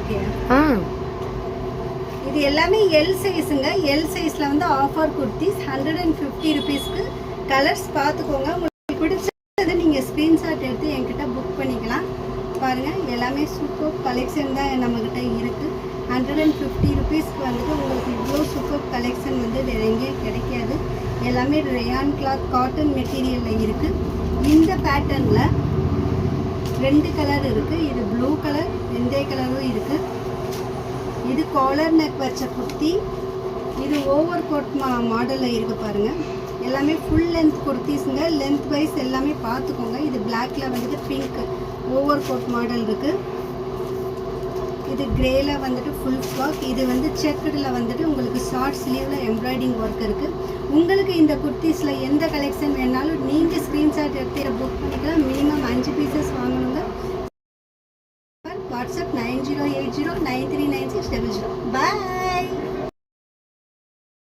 Okay. இது எல்லாமே L சைஸுங்க. L சைஸில் வந்து ஆஃபர் குர்த்திஸ் 150 ருபீஸ்க்கு. கலர்ஸ் பார்த்துக்கோங்க. உங்களுக்கு பிடிச்சது நீங்கள் ஸ்க்ரீன்ஷாட் எடுத்து என்கிட்ட புக் பண்ணிக்கலாம். பாருங்கள், எல்லாமே சூப்பர் கலெக்ஷன் தான் நம்மக்கிட்ட இருக்குது. 150 ருபீஸ்க்கு வந்துட்டு உங்களுக்கு இவ்வளோ சூப்பர் கலெக்ஷன் வந்து வேறு எங்கேயும் கிடைக்காது. எல்லாமே ரயான் கிளாத் காட்டன் மெட்டீரியலில் இருக்குது. இந்த பேட்டர்னில் 2 கலர் இருக்குது. இது ப்ளூ கலர், வெந்தய கலரும் இருக்குது. இது காலர் நெக் வச்ச குர்த்தி. இது ஓவர் கோட் மாடலில் இருக்குது பாருங்கள். எல்லாமே ஃபுல் லென்த் குர்த்திஸுங்க. லென்த் வைஸ் எல்லாமே பார்த்துக்கோங்க. இது பிளாக்ல வந்துட்டு பிங்க் ஓவர் கோட் மாடல் இருக்குது. இது கிரேல வந்துட்டு ஃபுல் ஃப்ராக். இது வந்து செக்குடில் வந்துட்டு உங்களுக்கு ஷார்ட் ஸ்லீவில் எம்ப்ராய்டிங் ஒர்க் இருக்குது. உங்களுக்கு இந்த குர்த்திஸில் எந்த கலெக்ஷன் வேணாலும் நீங்கள் ஸ்க்ரீன்ஷாட் எடுத்து புக் பண்ணிக்கலாம். மினிமம் 5 பீசஸ் வாங்கணுங்க. வாட்ஸ்அப் 9080939600. பாய்.